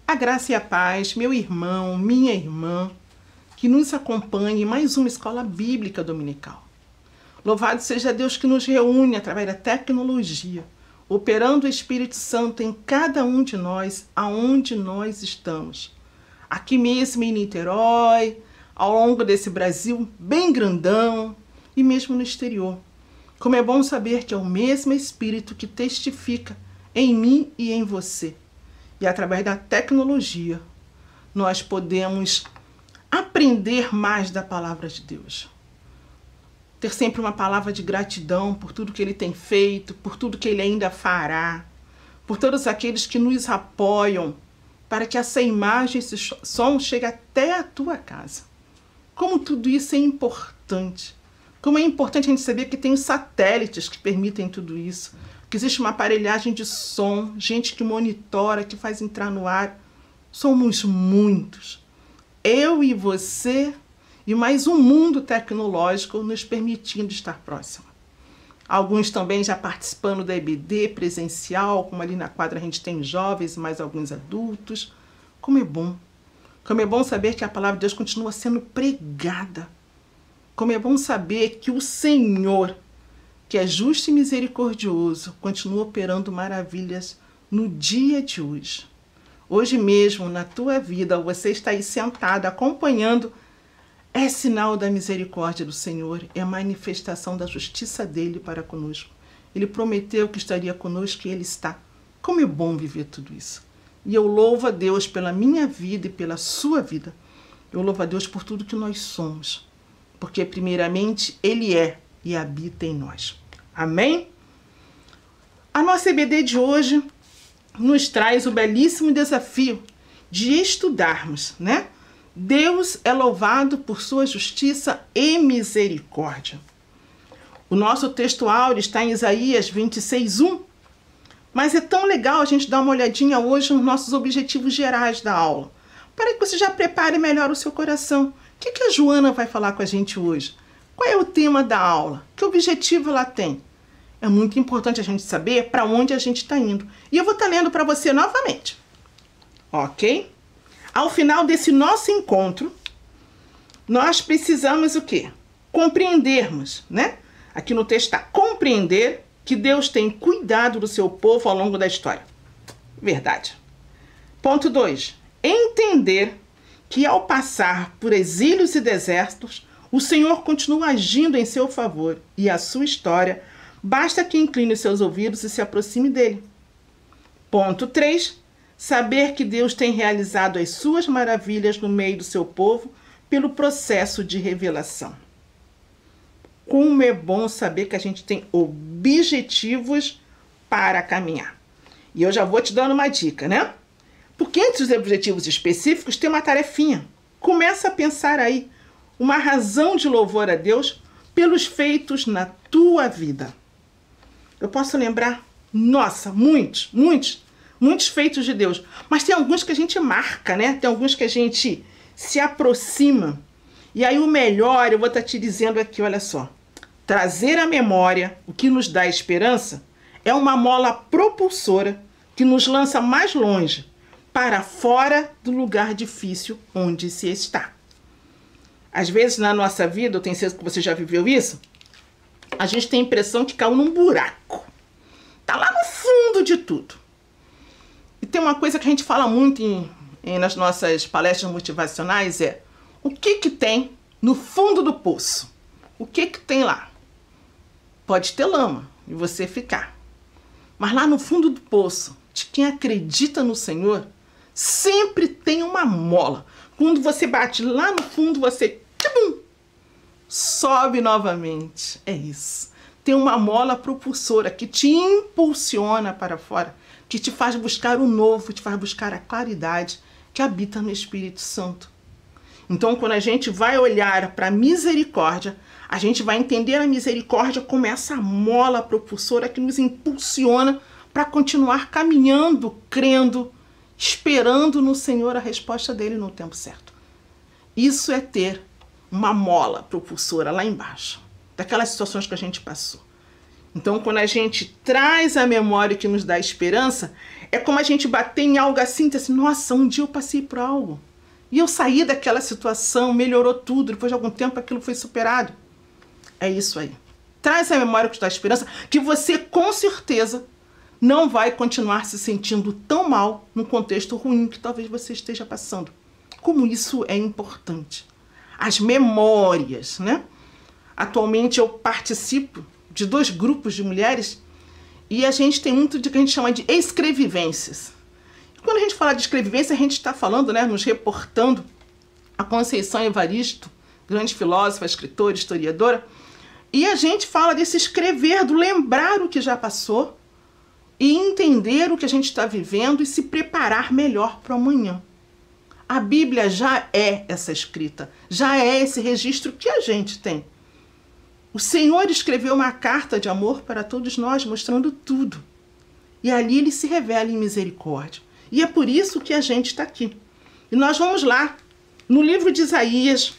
A graça e a paz, meu irmão, minha irmã, que nos acompanhe em mais uma escola bíblica dominical. Louvado seja Deus que nos reúne através da tecnologia, operando o Espírito Santo em cada um de nós, aonde nós estamos. Aqui mesmo em Niterói, ao longo desse Brasil bem grandão e mesmo no exterior. Como é bom saber que é o mesmo Espírito que testifica em mim e em você. E através da tecnologia, nós podemos aprender mais da palavra de Deus. Ter sempre uma palavra de gratidão por tudo que Ele tem feito, por tudo que Ele ainda fará, por todos aqueles que nos apoiam, para que essa imagem, esse som chegue até a tua casa. Como tudo isso é importante. Como é importante a gente saber que tem os satélites que permitem tudo isso, que existe uma aparelhagem de som, gente que monitora, que faz entrar no ar. Somos muitos. Eu e você e mais um mundo tecnológico nos permitindo estar próximo. Alguns também já participando da EBD presencial, como ali na quadra a gente tem jovens e mais alguns adultos. Como é bom. Como é bom saber que a palavra de Deus continua sendo pregada. Como é bom saber que o Senhor, que é justo e misericordioso, continua operando maravilhas no dia de hoje. Hoje mesmo, na tua vida, você está aí sentado, acompanhando. É sinal da misericórdia do Senhor, é a manifestação da justiça dele para conosco. Ele prometeu que estaria conosco e ele está. Como é bom viver tudo isso. E eu louvo a Deus pela minha vida e pela sua vida. Eu louvo a Deus por tudo que nós somos. Porque primeiramente Ele é e habita em nós. Amém? A nossa EBD de hoje nos traz o belíssimo desafio de estudarmos, né? Deus é louvado por sua justiça e misericórdia. O nosso texto áureo está em Isaías 26:1. Mas é tão legal a gente dar uma olhadinha hoje nos nossos objetivos gerais da aula, para que você já prepare melhor o seu coração. O que a Joana vai falar com a gente hoje? Qual é o tema da aula? Que objetivo ela tem? É muito importante a gente saber para onde a gente está indo. E eu vou estar lendo para você novamente. Ok? Ao final desse nosso encontro, nós precisamos o quê? Compreendermos, né? Aqui no texto está compreender que Deus tem cuidado do seu povo ao longo da história. Verdade. Ponto 2. Entender que ao passar por exílios e desertos, o Senhor continua agindo em seu favor e a sua história, basta que incline seus ouvidos e se aproxime dele. Ponto 3. Saber que Deus tem realizado as suas maravilhas no meio do seu povo pelo processo de revelação. Como é bom saber que a gente tem objetivos para caminhar. E eu já vou te dando uma dica, né? Porque entre os objetivos específicos tem uma tarefinha. Começa a pensar aí uma razão de louvor a Deus pelos feitos na tua vida. Eu posso lembrar, nossa, muitos feitos de Deus. Mas tem alguns que a gente marca, né? Tem alguns que a gente se aproxima. E aí o melhor, eu vou estar te dizendo aqui, olha só. Trazer à memória o que nos dá esperança é uma mola propulsora que nos lança mais longe, para fora do lugar difícil onde se está. Às vezes na nossa vida, eu tenho certeza que você já viveu isso, a gente tem a impressão que caiu num buraco. Tá lá no fundo de tudo. E tem uma coisa que a gente fala muito nas nossas palestras motivacionais, é o que tem no fundo do poço? O que tem lá? Pode ter lama e você ficar. Mas lá no fundo do poço, de quem acredita no Senhor, sempre tem uma mola. Quando você bate lá no fundo, você sobe novamente. É isso. Tem uma mola propulsora que te impulsiona para fora, que te faz buscar o novo, te faz buscar a claridade que habita no Espírito Santo. Então, quando a gente vai olhar para a misericórdia, a gente vai entender a misericórdia como essa mola propulsora que nos impulsiona para continuar caminhando, crendo, esperando no Senhor a resposta dele no tempo certo. Isso é ter uma mola propulsora lá embaixo, daquelas situações que a gente passou. Então, quando a gente traz a memória que nos dá esperança, é como a gente bater em algo assim, e dizer assim, nossa, um dia eu passei por algo. E eu saí daquela situação, melhorou tudo, depois de algum tempo aquilo foi superado. É isso aí. Traz a memória que te dá esperança, que você com certeza não vai continuar se sentindo tão mal num contexto ruim que talvez você esteja passando. Como isso é importante. As memórias, né? Atualmente eu participo de 2 grupos de mulheres e a gente tem muito de que a gente chama de escrevivências. E quando a gente fala de escrevivência, a gente está falando, né, nos reportando a Conceição Evaristo, grande filósofa, escritora, historiadora, e a gente fala desse escrever, do lembrar o que já passou e entender o que a gente está vivendo e se preparar melhor para o amanhã. A Bíblia já é essa escrita, já é esse registro que a gente tem. O Senhor escreveu uma carta de amor para todos nós, mostrando tudo. E ali ele se revela em misericórdia. E é por isso que a gente está aqui. E nós vamos lá, no livro de Isaías,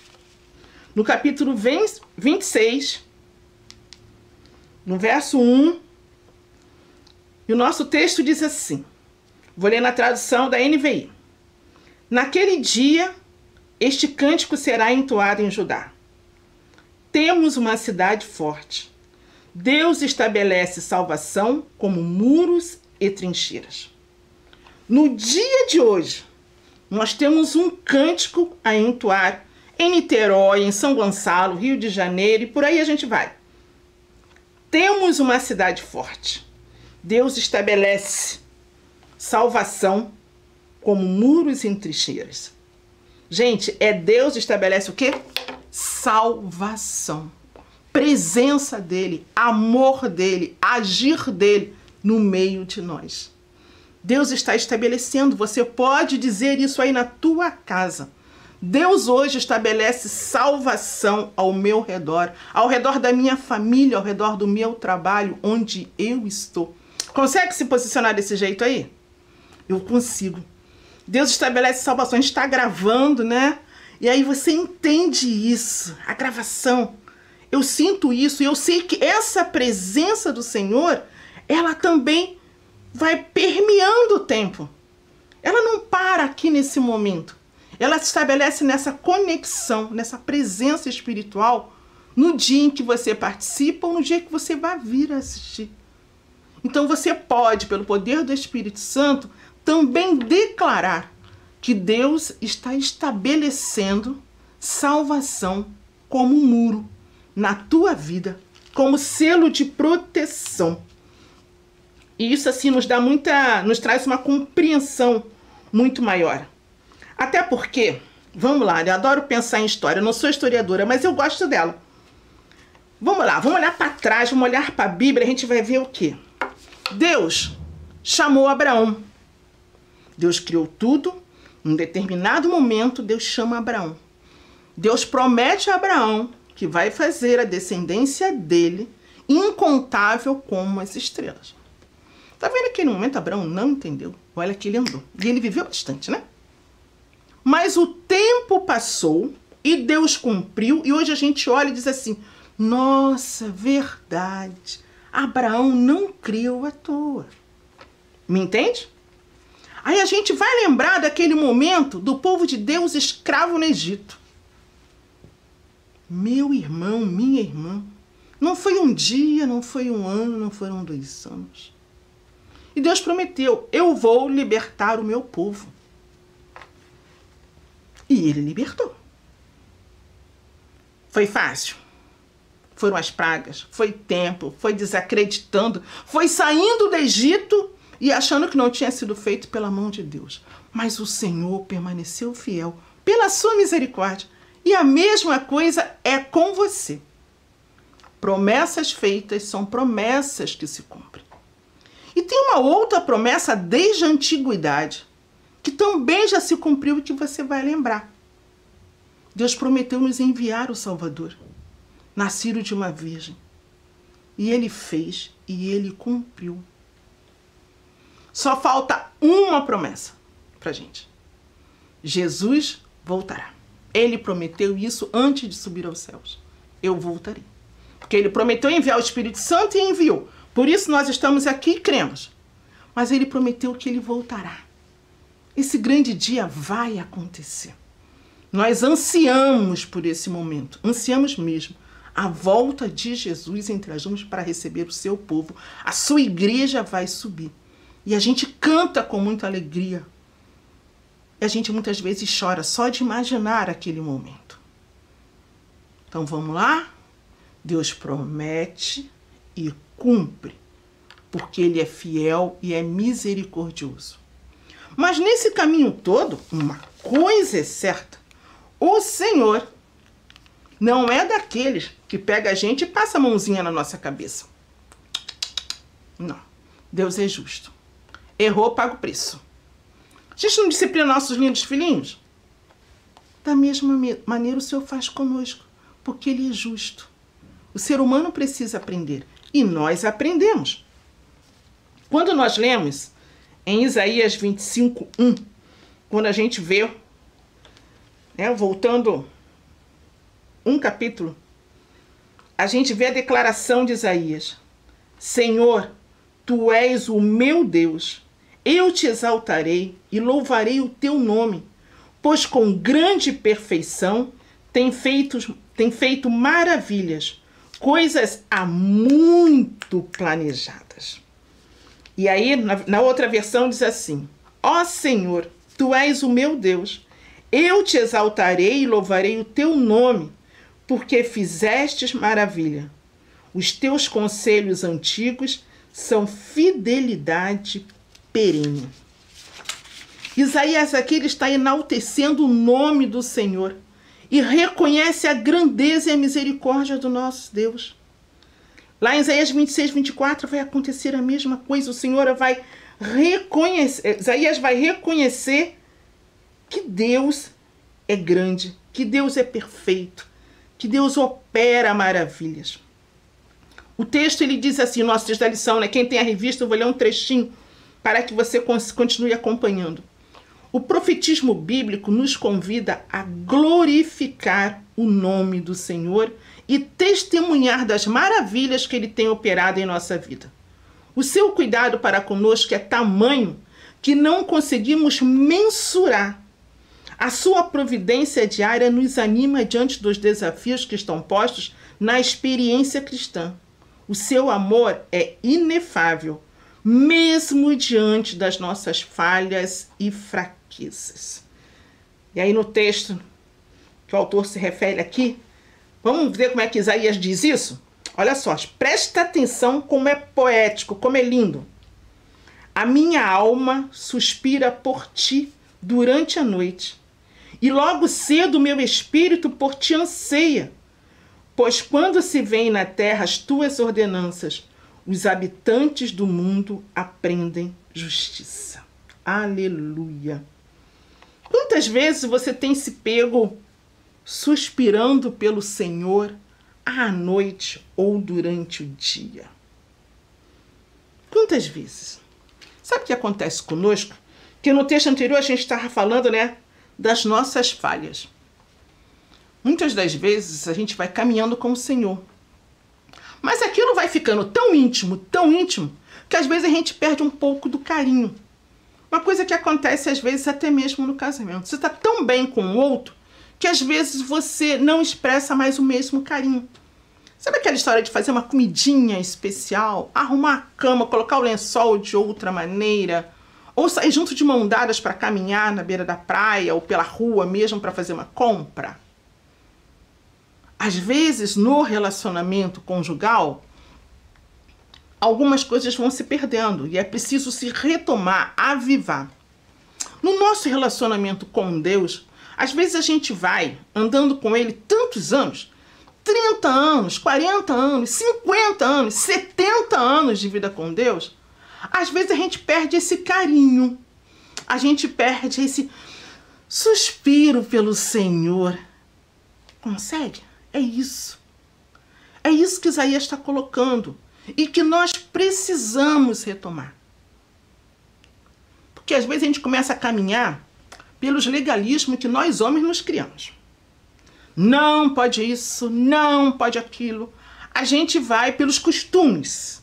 no capítulo 26, no verso 1, e o nosso texto diz assim, vou ler na tradução da NVI. Naquele dia, este cântico será entoado em Judá. Temos uma cidade forte. Deus estabelece salvação como muros e trincheiras. No dia de hoje, nós temos um cântico a entoar em Niterói, em São Gonçalo, Rio de Janeiro e por aí a gente vai. Temos uma cidade forte. Deus estabelece salvação como muros e trincheiras. Gente, Deus estabelece o quê? Salvação. Presença dele, amor dele, agir dele no meio de nós. Deus está estabelecendo, você pode dizer isso aí na tua casa. Deus hoje estabelece salvação ao meu redor, ao redor da minha família, ao redor do meu trabalho, onde eu estou. Consegue se posicionar desse jeito aí? Eu consigo. Deus estabelece salvação. A gente está gravando, né? E aí você entende isso, a gravação. Eu sinto isso e eu sei que essa presença do Senhor, ela também vai permeando o tempo. Ela não para aqui nesse momento. Ela se estabelece nessa conexão, nessa presença espiritual, no dia em que você participa ou no dia que você vai vir assistir. Então você pode, pelo poder do Espírito Santo, também declarar que Deus está estabelecendo salvação como um muro na tua vida, como selo de proteção. E isso assim nos traz uma compreensão muito maior. Até porque, vamos lá, eu adoro pensar em história, eu não sou historiadora, mas eu gosto dela. Vamos lá, vamos olhar para trás, vamos olhar para a Bíblia, a gente vai ver o quê? Deus chamou Abraão. Deus criou tudo. Em um determinado momento, Deus chama Abraão. Deus promete a Abraão que vai fazer a descendência dele incontável como as estrelas. Tá vendo que naquele momento Abraão não entendeu? Olha que ele andou. E ele viveu bastante, né? Mas o tempo passou e Deus cumpriu. E hoje a gente olha e diz assim, nossa, verdade. Abraão não criou à toa. Me entende? Aí a gente vai lembrar daquele momento do povo de Deus escravo no Egito. Meu irmão, minha irmã, não foi um dia, não foi um ano, não foram 2 anos. E Deus prometeu, eu vou libertar o meu povo. E ele libertou. Foi fácil? Foram as pragas, foi tempo, foi desacreditando, foi saindo do Egito e achando que não tinha sido feito pela mão de Deus. Mas o Senhor permaneceu fiel pela sua misericórdia. E a mesma coisa é com você. Promessas feitas são promessas que se cumprem. E tem uma outra promessa desde a antiguidade, que também já se cumpriu e que você vai lembrar. Deus prometeu nos enviar o Salvador, nascido de uma virgem. E ele fez e ele cumpriu. Só falta uma promessa pra gente. Jesus voltará. Ele prometeu isso antes de subir aos céus. Eu voltarei. Porque ele prometeu enviar o Espírito Santo e enviou. Por isso nós estamos aqui e cremos. Mas ele prometeu que ele voltará. Esse grande dia vai acontecer. Nós ansiamos por esse momento. Ansiamos mesmo. A volta de Jesus entre as nuvens para receber o seu povo. A sua igreja vai subir. E a gente canta com muita alegria. E a gente muitas vezes chora só de imaginar aquele momento. Então vamos lá? Deus promete e cumpre, porque ele é fiel e é misericordioso. Mas nesse caminho todo, uma coisa é certa: o Senhor não é daqueles que pega a gente e passa a mãozinha na nossa cabeça. Não. Deus é justo. Errou, paga o preço. A gente não disciplina nossos lindos filhinhos? Da mesma maneira o Senhor faz conosco, porque ele é justo. O ser humano precisa aprender. E nós aprendemos. Quando nós lemos em Isaías 25:1, quando a gente vê, voltando um capítulo, a gente vê a declaração de Isaías: Senhor, tu és o meu Deus, eu te exaltarei e louvarei o teu nome, pois com grande perfeição tem feito maravilhas, coisas há muito planejadas. E aí, na outra versão diz assim: ó Senhor, tu és o meu Deus, eu te exaltarei e louvarei o teu nome, porque fizestes maravilha. Os teus conselhos antigos são fidelidade perene. Isaías aqui ele está enaltecendo o nome do Senhor e reconhece a grandeza e a misericórdia do nosso Deus. Lá em Isaías 26:24 vai acontecer a mesma coisa. O Senhor vai reconhecer, Isaías vai reconhecer que Deus é grande, que Deus é perfeito, que Deus opera maravilhas. O texto ele diz assim, nosso texto da lição, quem tem a revista, eu vou ler um trechinho para que você continue acompanhando. O profetismo bíblico nos convida a glorificar o nome do Senhor e testemunhar das maravilhas que ele tem operado em nossa vida. O seu cuidado para conosco é tamanho que não conseguimos mensurar. A sua providência diária nos anima diante dos desafios que estão postos na experiência cristã. O seu amor é inefável, mesmo diante das nossas falhas e fraquezas. E aí no texto que o autor se refere aqui, vamos ver como é que Isaías diz isso? Olha só, presta atenção como é poético, como é lindo. A minha alma suspira por ti durante a noite, e logo cedo o meu espírito por ti anseia, pois quando se vêem na terra as tuas ordenanças, os habitantes do mundo aprendem justiça. Aleluia! Quantas vezes você tem se pego suspirando pelo Senhor à noite ou durante o dia? Quantas vezes? Sabe o que acontece conosco? Que no texto anterior a gente estava falando, das nossas falhas. Muitas das vezes a gente vai caminhando com o Senhor. Mas aquilo vai ficando tão íntimo, que às vezes a gente perde um pouco do carinho. Uma coisa que acontece às vezes até mesmo no casamento. Você está tão bem com o outro que às vezes você não expressa mais o mesmo carinho. Sabe aquela história de fazer uma comidinha especial, arrumar a cama, colocar o lençol de outra maneira, ou sair junto de mão dadas para caminhar na beira da praia ou pela rua mesmo para fazer uma compra? Às vezes, no relacionamento conjugal, algumas coisas vão se perdendo e é preciso se retomar, avivar. No nosso relacionamento com Deus, às vezes a gente vai andando com Ele tantos anos, 30 anos, 40 anos, 50 anos, 70 anos de vida com Deus, às vezes a gente perde esse carinho, a gente perde esse suspiro pelo Senhor. Consegue? É isso. É isso que Isaías está colocando e que nós precisamos retomar. Porque às vezes a gente começa a caminhar pelos legalismos que nós homens nos criamos. Não pode isso, não pode aquilo. a gente vai pelos costumes.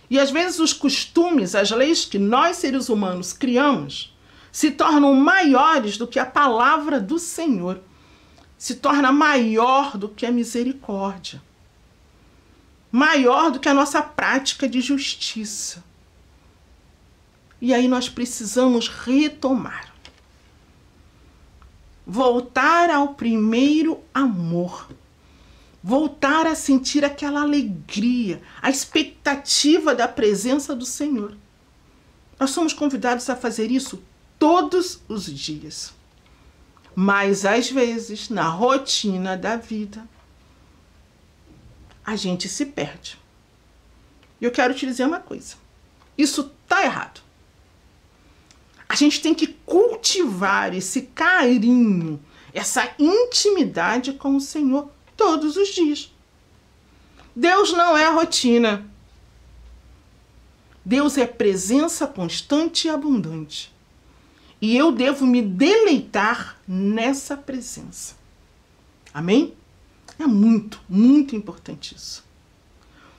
E às vezes os costumes, as leis que nós seres humanos criamos, se tornam maiores do que a palavra do Senhor. Se torna maior do que a misericórdia. Maior do que a nossa prática de justiça. E aí nós precisamos retomar. Voltar ao primeiro amor. Voltar a sentir aquela alegria, a expectativa da presença do Senhor. Nós somos convidados a fazer isso todos os dias. Mas às vezes, na rotina da vida, a gente se perde. E eu quero te dizer uma coisa. Isso está errado. A gente tem que cultivar esse carinho, essa intimidade com o Senhor todos os dias. Deus não é rotina. Deus é presença constante e abundante. E eu devo me deleitar nessa presença. Amém? É muito, muito importante isso.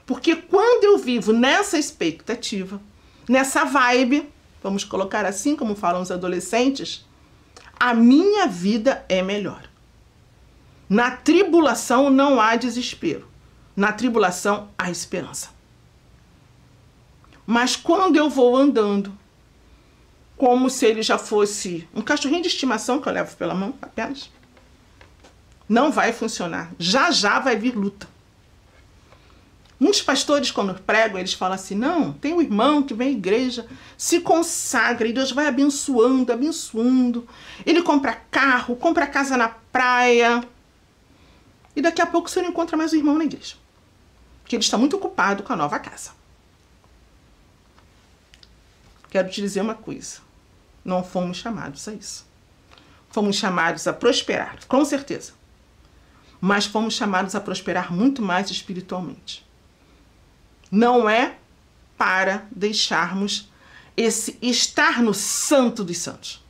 Porque quando eu vivo nessa expectativa, nessa vibe, vamos colocar assim como falam os adolescentes, a minha vida é melhor. Na tribulação não há desespero. Na tribulação há esperança. Mas quando eu vou andando, como se ele já fosse um cachorrinho de estimação que eu levo pela mão apenas, não vai funcionar. Já já vai vir luta. Muitos pastores, quando pregam, eles falam assim, não, tem um irmão que vem à igreja, se consagra e Deus vai abençoando, abençoando. Ele compra carro, compra casa na praia. E daqui a pouco você não encontra mais o irmão na igreja. Porque ele está muito ocupado com a nova casa. Quero te dizer uma coisa. Não fomos chamados a isso. Fomos chamados a prosperar, com certeza. Mas fomos chamados a prosperar muito mais espiritualmente. Não é para deixarmos esse estar no santo dos santos.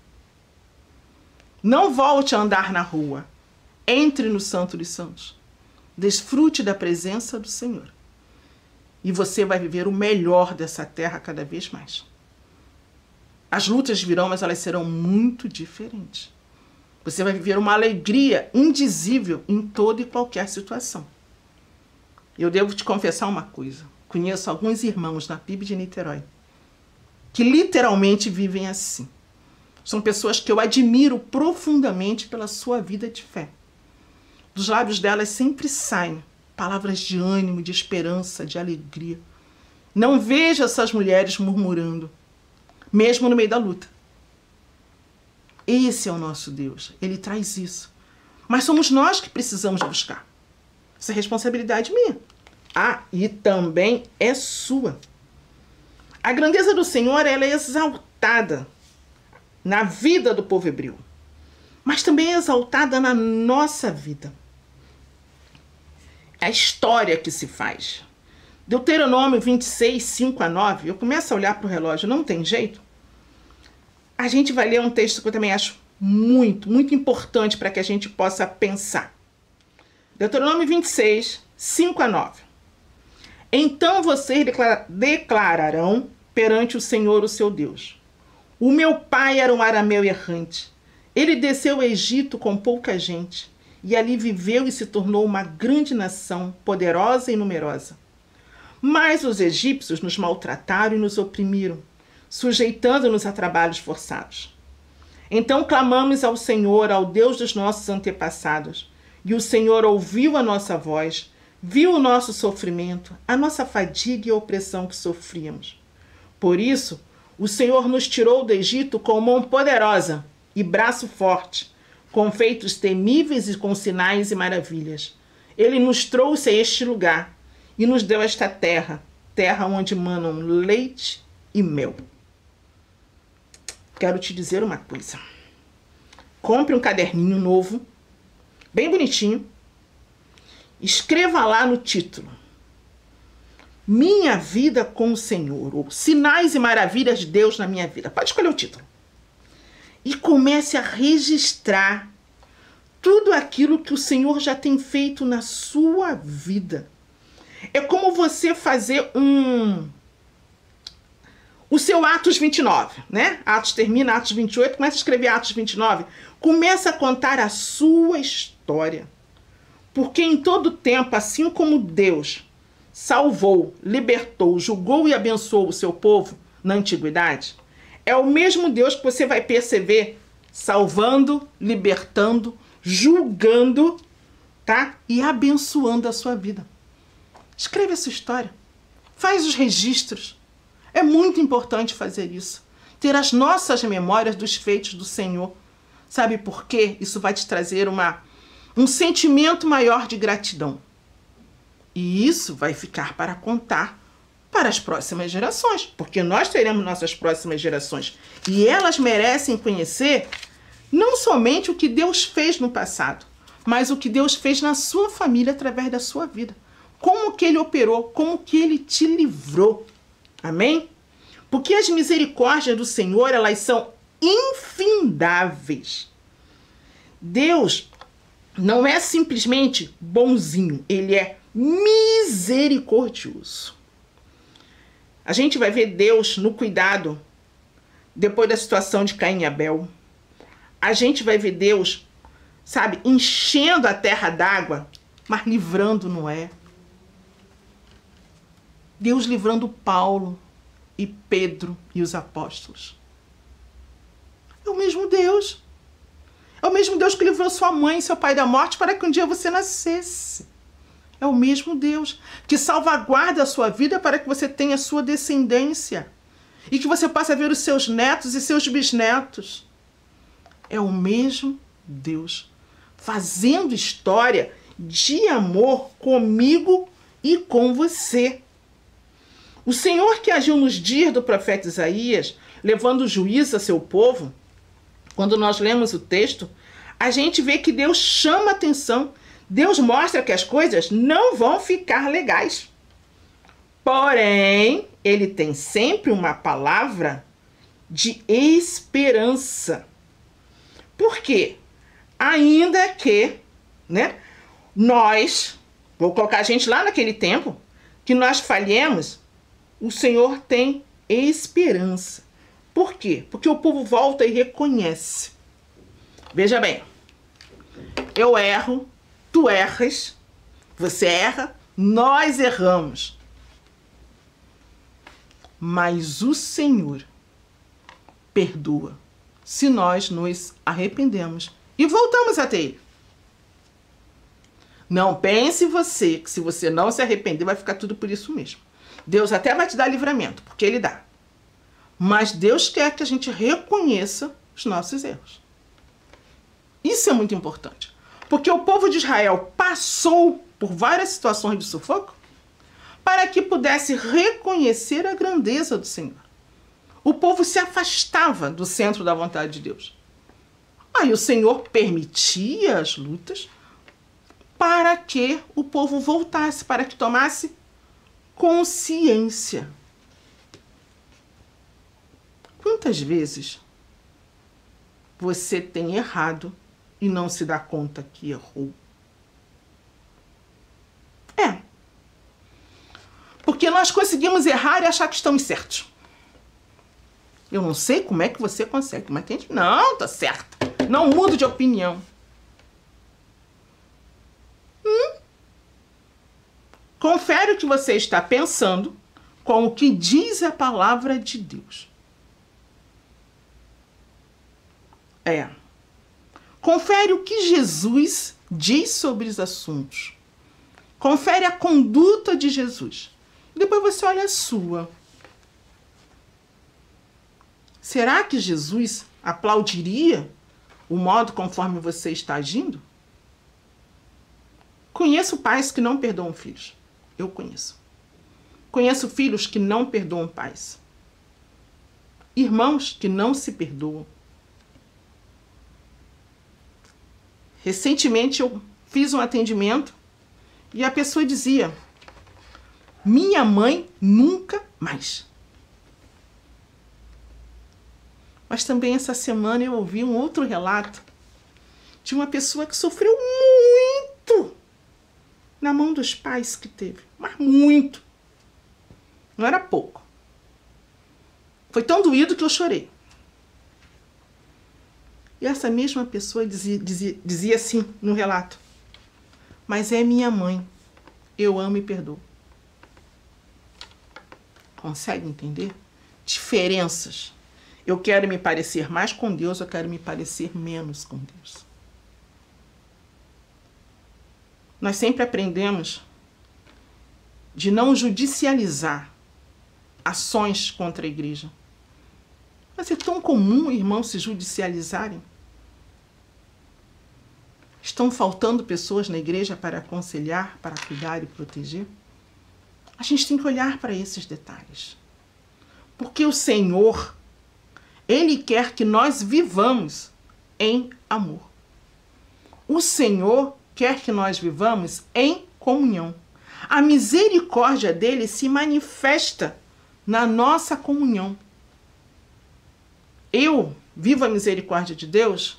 Não volte a andar na rua. Entre no santo dos santos. Desfrute da presença do Senhor. E você vai viver o melhor dessa terra cada vez mais. As lutas virão, mas elas serão muito diferentes. Você vai viver uma alegria indizível em toda e qualquer situação. Eu devo te confessar uma coisa. Conheço alguns irmãos na PIB de Niterói que literalmente vivem assim. São pessoas que eu admiro profundamente pela sua vida de fé. Dos lábios delas sempre saem palavras de ânimo, de esperança, de alegria. Não vejo essas mulheres murmurando. Mesmo no meio da luta. Esse é o nosso Deus. Ele traz isso. Mas somos nós que precisamos buscar. Essa é responsabilidade minha. Ah, e também é sua. A grandeza do Senhor, ela é exaltada na vida do povo hebreu. Mas também é exaltada na nossa vida. É a história que se faz. Deuteronômio 26, 5 a 9, eu começo a olhar para o relógio, não tem jeito. A gente vai ler um texto que eu também acho muito, muito importante para que a gente possa pensar. Deuteronômio 26, 5 a 9. Então vocês declararão perante o Senhor, o seu Deus. O meu pai era um arameu errante. Ele desceu ao Egito com pouca gente, e ali viveu e se tornou uma grande nação, poderosa e numerosa. Mas os egípcios nos maltrataram e nos oprimiram, sujeitando-nos a trabalhos forçados. Então clamamos ao Senhor, ao Deus dos nossos antepassados, e o Senhor ouviu a nossa voz, viu o nosso sofrimento, a nossa fadiga e a opressão que sofríamos. Por isso, o Senhor nos tirou do Egito com mão poderosa e braço forte, com feitos temíveis e com sinais e maravilhas. Ele nos trouxe a este lugar e nos deu esta terra, terra onde manam leite e mel. Quero te dizer uma coisa. Compre um caderninho novo, bem bonitinho. Escreva lá no título: Minha vida com o Senhor, ou Sinais e Maravilhas de Deus na minha vida. Pode escolher o título. E comece a registrar tudo aquilo que o Senhor já tem feito na sua vida. É como você fazer o seu Atos 29, né? Atos termina, Atos 28, começa a escrever Atos 29. Começa a contar a sua história. Porque em todo tempo, assim como Deus salvou, libertou, julgou e abençoou o seu povo na antiguidade, é o mesmo Deus que você vai perceber salvando, libertando, julgando, tá? E abençoando a sua vida. Escreve essa história. Faz os registros. É muito importante fazer isso. Ter as nossas memórias dos feitos do Senhor. Sabe por quê? Isso vai te trazer um sentimento maior de gratidão. E isso vai ficar para contar para as próximas gerações. Porque nós teremos nossas próximas gerações. E elas merecem conhecer não somente o que Deus fez no passado, mas o que Deus fez na sua família através da sua vida. Como que Ele operou, como que Ele te livrou. Amém? Porque as misericórdias do Senhor, elas são infindáveis. Deus não é simplesmente bonzinho, Ele é misericordioso. A gente vai ver Deus no cuidado depois da situação de Caim e Abel. A gente vai ver Deus, sabe, enchendo a terra d'água, mas livrando Noé. Deus livrando Paulo e Pedro e os apóstolos. É o mesmo Deus. É o mesmo Deus que livrou sua mãe e seu pai da morte para que um dia você nascesse. É o mesmo Deus que salvaguarda a sua vida para que você tenha sua descendência e que você possa ver os seus netos e seus bisnetos. É o mesmo Deus fazendo história de amor comigo e com você. O Senhor que agiu nos dias do profeta Isaías, levando juízo a seu povo, quando nós lemos o texto, a gente vê que Deus chama atenção. Deus mostra que as coisas não vão ficar legais. Porém, Ele tem sempre uma palavra de esperança. Por quê? Ainda que, né, vou colocar a gente lá naquele tempo, que nós falhemos, o Senhor tem esperança. Por quê? Porque o povo volta e reconhece. Veja bem, eu erro, tu erras, você erra, nós erramos. Mas o Senhor perdoa se nós nos arrependemos e voltamos até Ele. Não pense você que se você não se arrepender vai ficar tudo por isso mesmo. Deus até vai te dar livramento, porque Ele dá. Mas Deus quer que a gente reconheça os nossos erros. Isso é muito importante. Porque o povo de Israel passou por várias situações de sufoco para que pudesse reconhecer a grandeza do Senhor. O povo se afastava do centro da vontade de Deus. Aí o Senhor permitia as lutas para que o povo voltasse, para que tomasse consciência. Quantas vezes você tem errado e não se dá conta que errou? Porque nós conseguimos errar e achar que estamos certos. Eu não sei como é que você consegue, mas tem gente, não, tá certo. Não mudo de opinião. Confere o que você está pensando com o que diz a palavra de Deus. Confere o que Jesus diz sobre os assuntos. Confere a conduta de Jesus. Depois você olha a sua. Será que Jesus aplaudiria o modo conforme você está agindo? Conheço pais que não perdoam filhos. Eu conheço. Conheço filhos que não perdoam pais. Irmãos que não se perdoam. Recentemente eu fiz um atendimento e a pessoa dizia: minha mãe nunca mais. Mas também essa semana eu ouvi um outro relato de uma pessoa que sofreu muito na mão dos pais que teve, mas muito. Não era pouco. Foi tão doído que eu chorei. E essa mesma pessoa dizia assim no relato: mas é minha mãe, eu amo e perdoo. Consegue entender? Diferenças. Eu quero me parecer mais com Deus, eu quero me parecer menos com Deus. Nós sempre aprendemos de não judicializar ações contra a igreja. Mas é tão comum, irmãos, se judicializarem. Estão faltando pessoas na igreja para aconselhar, para cuidar e proteger? A gente tem que olhar para esses detalhes. Porque o Senhor, Ele quer que nós vivamos em amor. O Senhor quer que nós vivamos em comunhão. A misericórdia dele se manifesta na nossa comunhão. Eu vivo a misericórdia de Deus,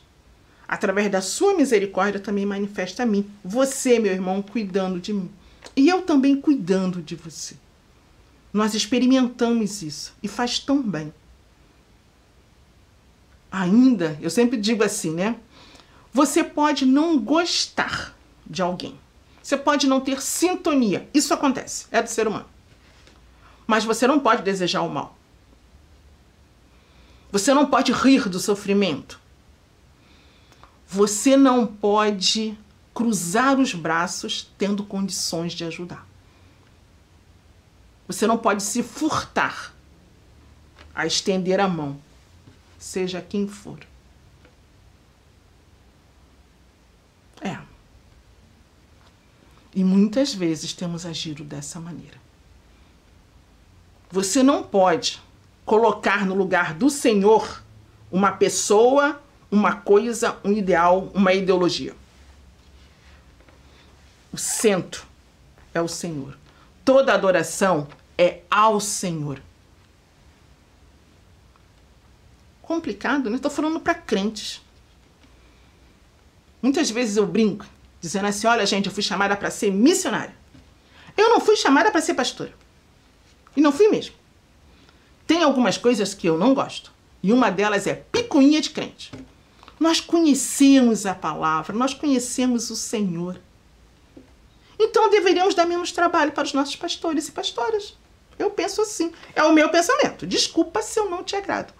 através da sua misericórdia também manifesta a mim. Você, meu irmão, cuidando de mim. E eu também cuidando de você. Nós experimentamos isso e faz tão bem. Ainda, eu sempre digo assim, né? Você pode não gostar de alguém. Você pode não ter sintonia. Isso acontece, é do ser humano. Mas você não pode desejar o mal. Você não pode rir do sofrimento. Você não pode cruzar os braços tendo condições de ajudar. Você não pode se furtar a estender a mão, seja quem for. E muitas vezes temos agido dessa maneira. Você não pode colocar no lugar do Senhor uma pessoa, uma coisa, um ideal, uma ideologia. O centro é o Senhor. Toda adoração é ao Senhor. Complicado, né? Estou falando para crentes. Muitas vezes eu brinco, dizendo assim: olha, gente, eu fui chamada para ser missionária. Eu não fui chamada para ser pastora. E não fui mesmo. Tem algumas coisas que eu não gosto. E uma delas é picuinha de crente. Nós conhecemos a palavra, nós conhecemos o Senhor. Então deveríamos dar menos trabalho para os nossos pastores e pastoras. Eu penso assim. É o meu pensamento. Desculpa se eu não te agrado.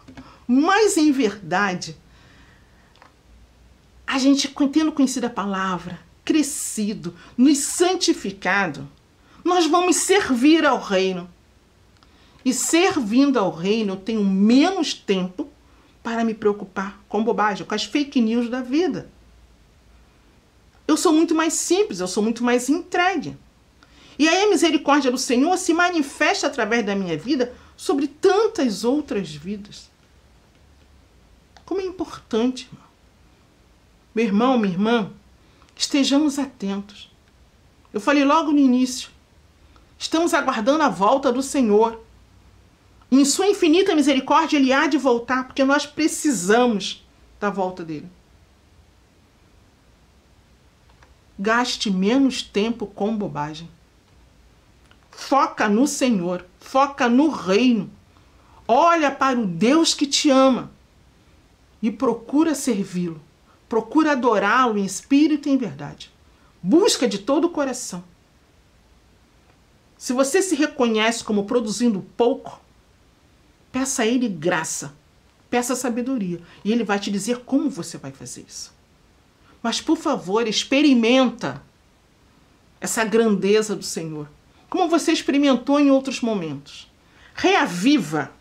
Mas, em verdade, a gente, tendo conhecido a palavra, crescido, nos santificado, nós vamos servir ao reino. E servindo ao reino, eu tenho menos tempo para me preocupar com bobagem, com as fake news da vida. Eu sou muito mais simples, eu sou muito mais entregue. E aí a misericórdia do Senhor se manifesta através da minha vida sobre tantas outras vidas. Como é importante, irmão. Meu irmão, minha irmã, estejamos atentos. Eu falei logo no início, estamos aguardando a volta do Senhor. Em sua infinita misericórdia, Ele há de voltar, porque nós precisamos da volta dele. Gaste menos tempo com bobagem. Foca no Senhor, foca no reino. Olha para o Deus que te ama e procura servi-lo. Procura adorá-lo em espírito e em verdade. Busca de todo o coração. Se você se reconhece como produzindo pouco, peça a Ele graça, peça sabedoria. E Ele vai te dizer como você vai fazer isso. Mas, por favor, experimenta essa grandeza do Senhor, como você experimentou em outros momentos. Reaviva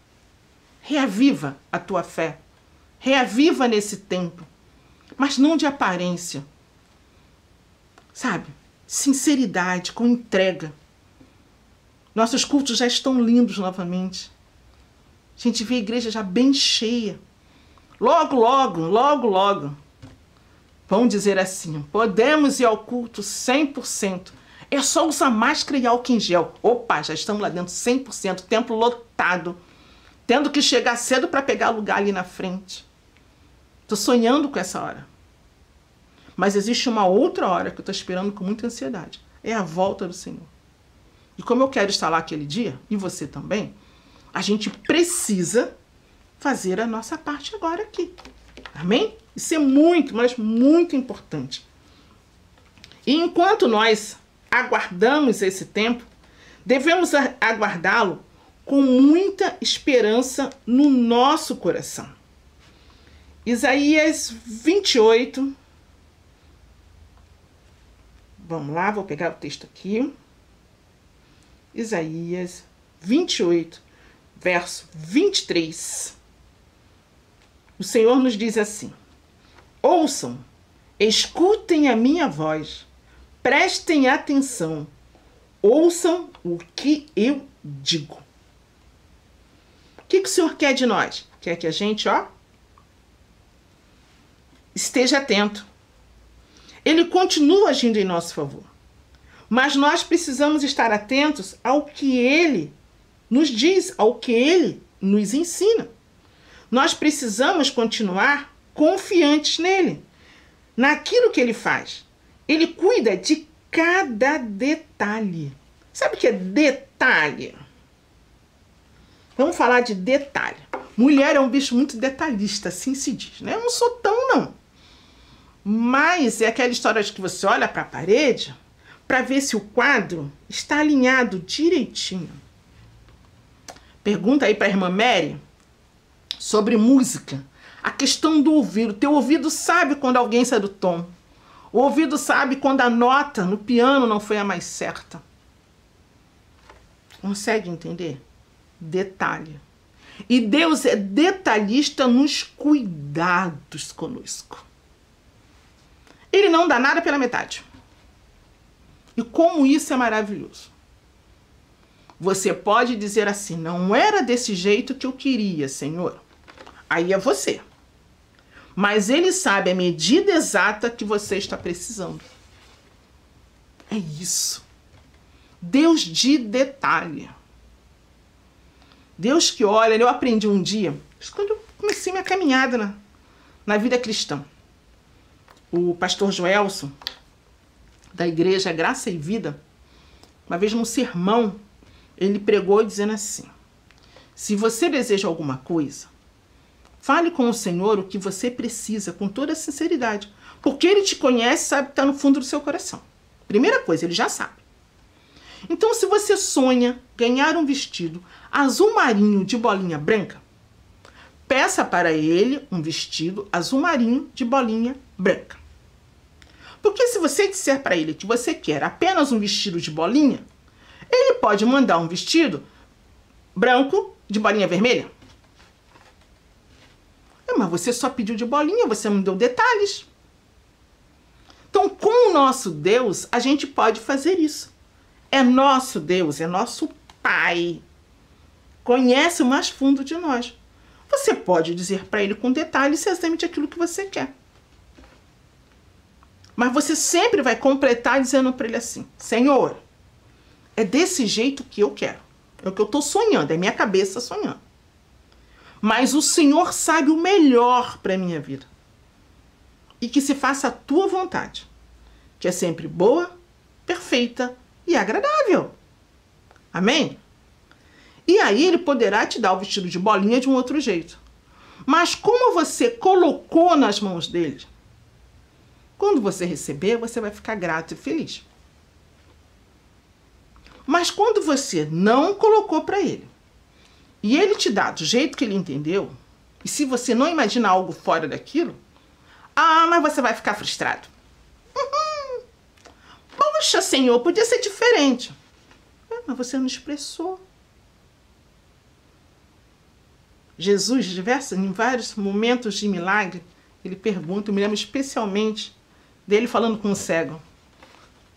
a tua fé. Reaviva nesse tempo, mas não de aparência. Sabe? Sinceridade, com entrega. Nossos cultos já estão lindos novamente. A gente vê a igreja já bem cheia. Logo, vamos dizer assim, podemos ir ao culto 100%. É só usar máscara e álcool em gel. Opa, já estamos lá dentro 100%, templo lotado. Tendo que chegar cedo para pegar lugar ali na frente. Estou sonhando com essa hora. Mas existe uma outra hora que eu estou esperando com muita ansiedade. É a volta do Senhor. E como eu quero estar lá aquele dia, e você também, a gente precisa fazer a nossa parte agora aqui. Amém? Isso é muito, mas muito importante. E enquanto nós aguardamos esse tempo, devemos aguardá-lo com muita esperança no nosso coração. Isaías 28. Vamos lá, vou pegar o texto aqui. Isaías 28, verso 23. O Senhor nos diz assim: ouçam, escutem a minha voz, prestem atenção, ouçam o que eu digo. O que o Senhor quer de nós? Quer que a gente, esteja atento. Ele continua agindo em nosso favor. Mas nós precisamos estar atentos ao que Ele nos diz, ao que Ele nos ensina. Nós precisamos continuar confiantes nele, naquilo que Ele faz. Ele cuida de cada detalhe. Sabe o que é detalhe? Vamos falar de detalhe. Mulher é um bicho muito detalhista, assim se diz, né? Eu não sou tão, não. Mas é aquela história de que você olha para a parede para ver se o quadro está alinhado direitinho. Pergunta aí para a irmã Mary sobre música. A questão do ouvido. Teu ouvido sabe quando alguém sai do tom. O ouvido sabe quando a nota no piano não foi a mais certa. Consegue entender? Detalhe. E Deus é detalhista nos cuidados conosco. Ele não dá nada pela metade. E como isso é maravilhoso. Você pode dizer assim: não era desse jeito que eu queria, Senhor. Aí é você. Mas Ele sabe a medida exata que você está precisando. É isso. Deus de detalhe. Deus que olha. Eu aprendi um dia, quando eu comecei minha caminhada na vida cristã. O pastor Joelson, da igreja Graça e Vida, uma vez num sermão, ele pregou dizendo assim: se você deseja alguma coisa, fale com o Senhor o que você precisa, com toda sinceridade. Porque Ele te conhece, sabe que está no fundo do seu coração. Primeira coisa, Ele já sabe. Então, se você sonha ganhar um vestido azul marinho de bolinha branca, peça para Ele um vestido azul marinho de bolinha branca. Porque se você disser para Ele que você quer apenas um vestido de bolinha, Ele pode mandar um vestido branco de bolinha vermelha. Mas você só pediu de bolinha, você não deu detalhes. Então, com o nosso Deus, a gente pode fazer isso. É nosso Deus, é nosso Pai. Conhece o mais fundo de nós. Você pode dizer para Ele com detalhes exatamente aquilo que você quer. Mas você sempre vai completar dizendo para Ele assim: Senhor, é desse jeito que eu quero. É o que eu estou sonhando, é minha cabeça sonhando. Mas o Senhor sabe o melhor para a minha vida. E que se faça a tua vontade, que é sempre boa, perfeita e agradável. Amém? E aí Ele poderá te dar o vestido de bolinha de um outro jeito. Mas como você colocou nas mãos dele, quando você receber, você vai ficar grato e feliz. Mas quando você não colocou para Ele, e Ele te dá do jeito que Ele entendeu, e se você não imaginar algo fora daquilo, mas você vai ficar frustrado. Poxa, Senhor, podia ser diferente. Mas você não expressou. Jesus, em vários momentos de milagre, Ele pergunta, eu me lembro especialmente dele falando com o cego: o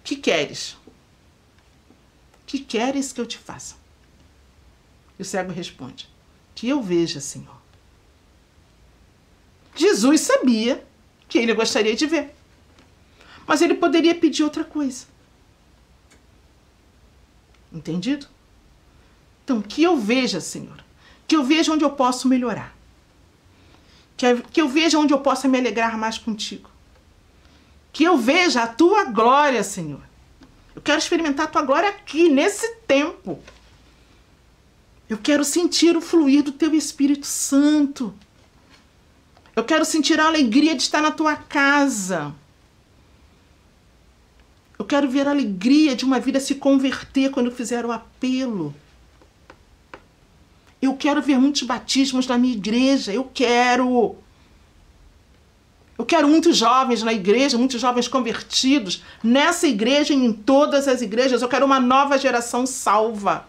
que queres? O que queres que eu te faça? E o cego responde: que eu veja, Senhor. Jesus sabia que ele gostaria de ver, mas ele poderia pedir outra coisa. Entendido? Então, que eu veja, Senhor. Que eu veja onde eu posso melhorar. Que eu veja onde eu possa me alegrar mais contigo. Que eu veja a tua glória, Senhor. Eu quero experimentar a tua glória aqui, nesse tempo. Eu quero sentir o fluir do teu Espírito Santo. Eu quero sentir a alegria de estar na tua casa. Eu quero ver a alegria de uma vida se converter quando eu fizer o apelo. Eu quero ver muitos batismos na minha igreja. Eu quero muitos jovens na igreja, muitos jovens convertidos. Nessa igreja e em todas as igrejas. Eu quero uma nova geração salva.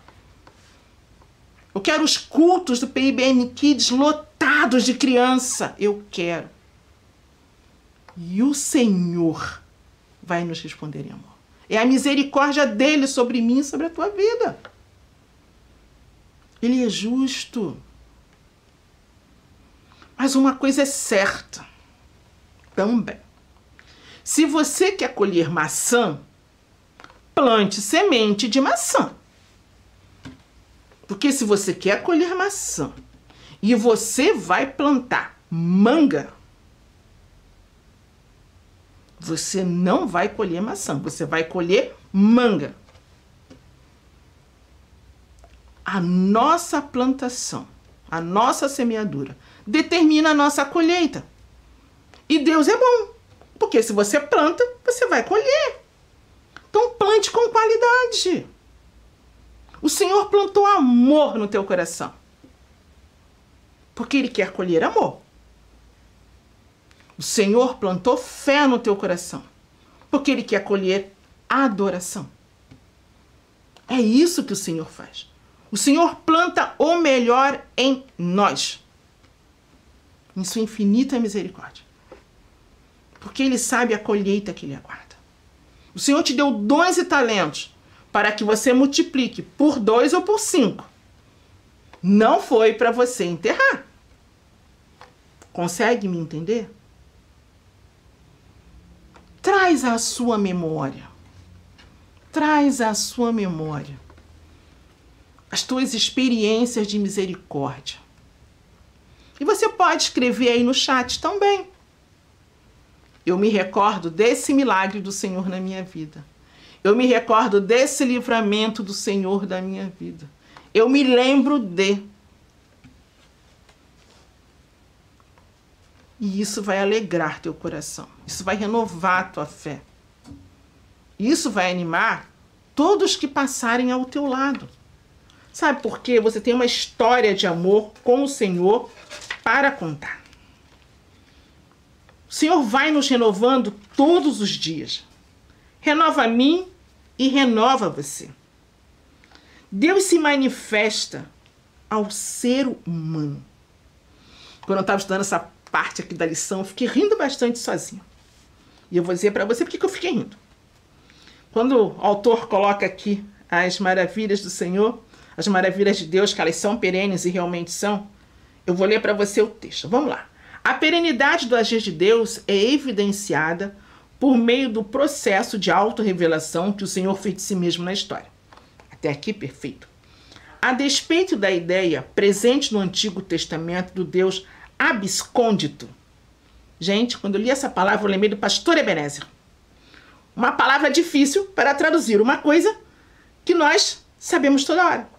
Eu quero os cultos do PIBN Kids lotados de criança. Eu quero. E o Senhor vai nos responder em amor. É a misericórdia dele sobre mim e sobre a tua vida. Ele é justo. Mas uma coisa é certa também. Se você quer colher maçã, plante semente de maçã. Porque se você quer colher maçã e você vai plantar manga, você não vai colher maçã, você vai colher manga. A nossa plantação, a nossa semeadura, determina a nossa colheita. E Deus é bom, porque se você planta, você vai colher. Então plante com qualidade. O Senhor plantou amor no teu coração, porque Ele quer colher amor. O Senhor plantou fé no teu coração, porque Ele quer colher adoração. É isso que o Senhor faz. O Senhor planta o melhor em nós, em sua infinita misericórdia, porque Ele sabe a colheita que Ele aguarda. O Senhor te deu dons e talentos para que você multiplique por 2 ou por 5. Não foi para você enterrar. Consegue me entender? Traz à sua memória. Traz à sua memória as tuas experiências de misericórdia. E você pode escrever aí no chat também. Eu me recordo desse milagre do Senhor na minha vida. Eu me recordo desse livramento do Senhor da minha vida. Eu me lembro de. E isso vai alegrar teu coração. Isso vai renovar tua fé. Isso vai animar todos que passarem ao teu lado. Sabe por quê? Você tem uma história de amor com o Senhor para contar. O Senhor vai nos renovando todos os dias. Renova a mim e renova você. Deus se manifesta ao ser humano. Quando eu estava estudando essa parte aqui da lição, eu fiquei rindo bastante sozinha. E eu vou dizer para você porque que eu fiquei rindo. Quando o autor coloca aqui as maravilhas do Senhor, as maravilhas de Deus, que elas são perenes e realmente são, eu vou ler para você o texto. Vamos lá. A perenidade do agir de Deus é evidenciada por meio do processo de autorrevelação que o Senhor fez de si mesmo na história. Até aqui, perfeito. A despeito da ideia presente no Antigo Testamento do Deus abscôndito. Gente, quando eu li essa palavra, eu lembrei do pastor Ebenezer. Uma palavra difícil para traduzir uma coisa que nós sabemos toda hora.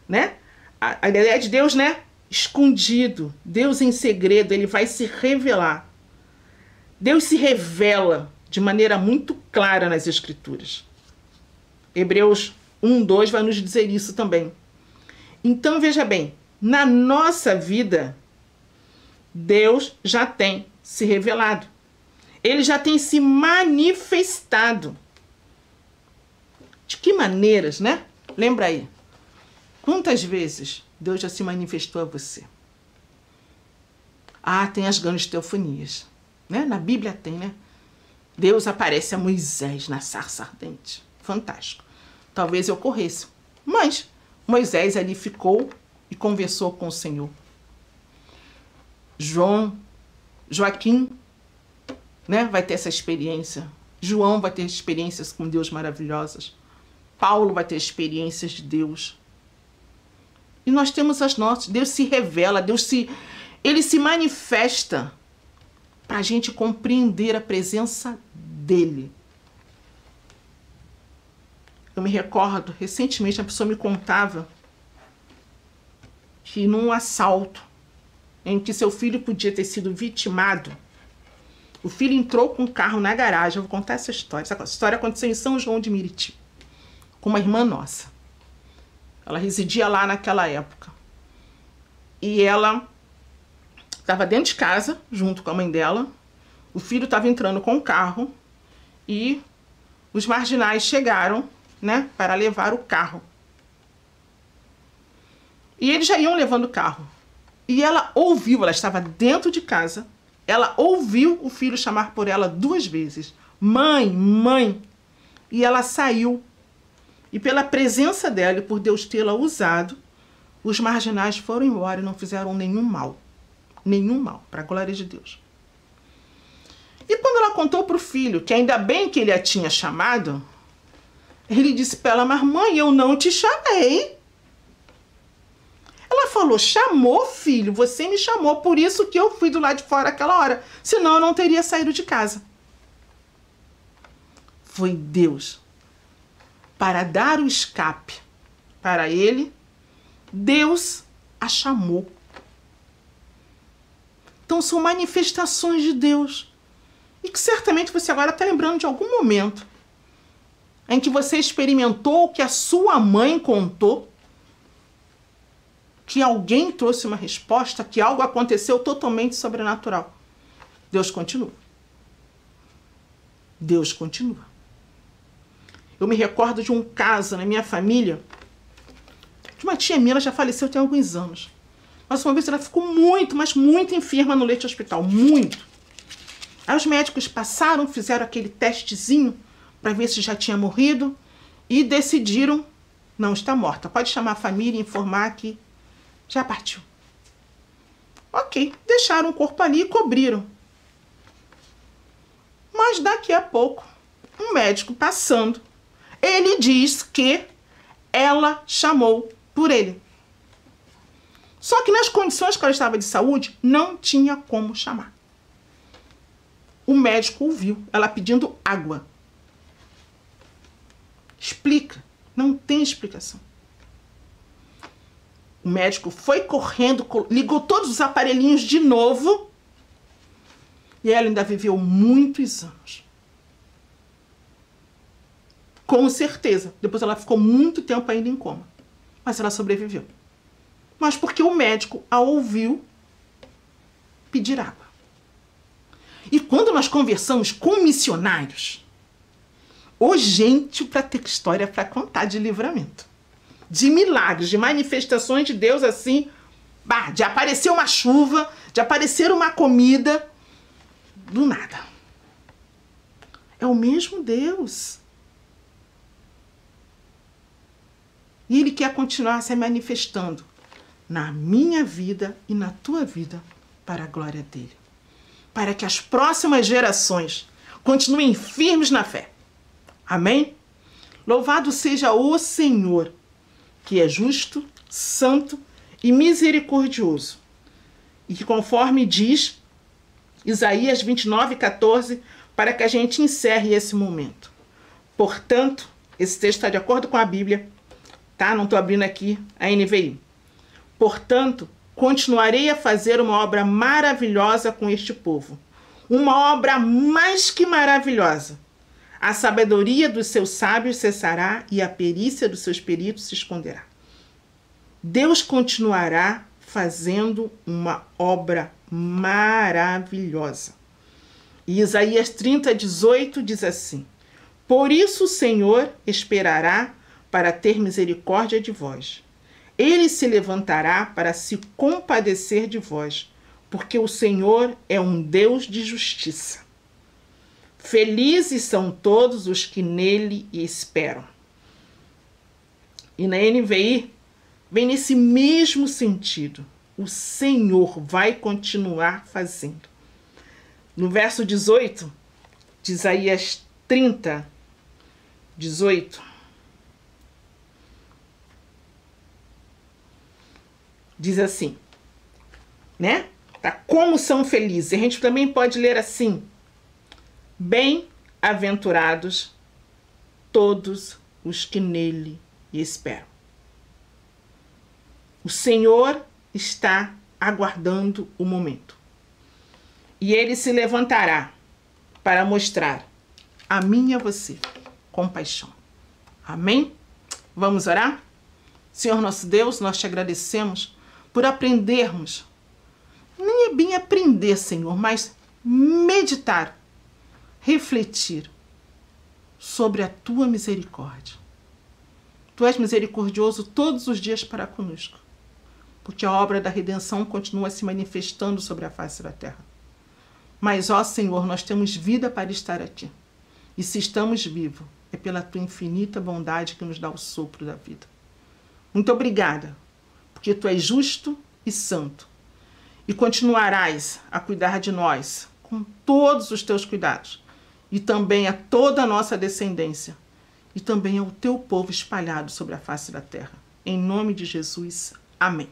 Né? A ideia de Deus, né? Escondido. Deus em segredo, Ele vai se revelar. Deus se revela de maneira muito clara nas Escrituras. Hebreus 1:2 vai nos dizer isso também. Então, veja bem, na nossa vida, Deus já tem se revelado. Ele já tem se manifestado. De que maneiras, né? Lembra aí. Quantas vezes Deus já se manifestou a você? Ah, tem as grandes teofanias. Né? Na Bíblia tem, né? Deus aparece a Moisés na sarça ardente. Fantástico. Talvez eu corresse. Mas Moisés ali ficou e conversou com o Senhor. Joaquim, né, vai ter essa experiência. João vai ter experiências com Deus maravilhosas. Paulo vai ter experiências de Deus. E nós temos as nossas. Deus se revela, ele se manifesta para a gente compreender a presença dele. Eu me recordo, recentemente, a pessoa me contava que num assalto em que seu filho podia ter sido vitimado, o filho entrou com o carro na garagem. Eu vou contar essa história. Essa história aconteceu em São João de Meriti, com uma irmã nossa. Ela residia lá naquela época. E ela estava dentro de casa, junto com a mãe dela. O filho estava entrando com o carro e os marginais chegaram, né, para levar o carro. E eles já iam levando o carro. E ela ouviu, ela estava dentro de casa, ela ouviu o filho chamar por ela 2 vezes. Mãe, mãe. E ela saiu. E pela presença dela e por Deus tê-la usado, os marginais foram embora e não fizeram nenhum mal. Nenhum mal, para a glória de Deus. E quando ela contou para o filho, que ainda bem que ele a tinha chamado, ele disse para ela, mas mãe, eu não te chamei. Ela falou, chamou, filho, você me chamou, por isso que eu fui do lado de fora aquela hora, senão eu não teria saído de casa. Foi Deus. Para dar o escape para ele, Deus a chamou. Então são manifestações de Deus. E que certamente você agora está lembrando de algum momento em que você experimentou o que a sua mãe contou, que alguém trouxe uma resposta, que algo aconteceu totalmente sobrenatural. Deus continua. Deus continua. Eu me recordo de um caso na minha família, de uma tia minha, ela já faleceu tem alguns anos. Mas uma vez ela ficou muito, mas muito enferma no leito de hospital, muito. Aí os médicos passaram, fizeram aquele testezinho para ver se já tinha morrido e decidiram, não, está morta. Pode chamar a família e informar que já partiu. Ok, deixaram o corpo ali e cobriram. Mas daqui a pouco, um médico passando, ele diz que ela chamou por ele. Só que nas condições que ela estava de saúde, não tinha como chamar. O médico ouviu ela pedindo água. Explica. Não tem explicação. O médico foi correndo, ligou todos os aparelhinhos de novo. E ela ainda viveu muitos anos. Com certeza. Depois ela ficou muito tempo ainda em coma. Mas ela sobreviveu. Mas porque o médico a ouviu pedir água. E quando nós conversamos com missionários, ô gente, para ter história para contar de livramento, de milagres, de manifestações de Deus assim, de aparecer uma chuva, de aparecer uma comida, do nada. É o mesmo Deus. E Ele quer continuar se manifestando na minha vida e na tua vida para a glória dele. Para que as próximas gerações continuem firmes na fé. Amém? Louvado seja o Senhor, que é justo, santo e misericordioso. E que conforme diz Isaías 29:14, para que a gente encerre esse momento. Portanto, esse texto está de acordo com a Bíblia, tá? Não estou abrindo aqui a NVI. Portanto, continuarei a fazer uma obra maravilhosa com este povo. Uma obra mais que maravilhosa. A sabedoria dos seus sábios cessará e a perícia dos seus peritos se esconderá. Deus continuará fazendo uma obra maravilhosa. E Isaías 30:18 diz assim: por isso o Senhor esperará para ter misericórdia de vós. Ele se levantará para se compadecer de vós, porque o Senhor é um Deus de justiça. Felizes são todos os que nele esperam. E na NVI, vem nesse mesmo sentido. O Senhor vai continuar fazendo. No verso 18, de Isaías 30:18, diz assim, né? Tá? Como são felizes. A gente também pode ler assim: bem-aventurados todos os que nele esperam. O Senhor está aguardando o momento. E ele se levantará para mostrar a mim e a você compaixão. Amém? Vamos orar? Senhor nosso Deus, nós te agradecemos por aprendermos. Nem é bem aprender, Senhor, mas meditar, refletir sobre a tua misericórdia. Tu és misericordioso todos os dias para conosco, porque a obra da redenção continua se manifestando sobre a face da terra. Mas, ó Senhor, nós temos vida para estar aqui. E se estamos vivos, é pela tua infinita bondade que nos dá o sopro da vida. Muito obrigada, porque tu és justo e santo. E continuarás a cuidar de nós com todos os teus cuidados. E também a toda a nossa descendência. E também ao teu povo espalhado sobre a face da terra. Em nome de Jesus. Amém.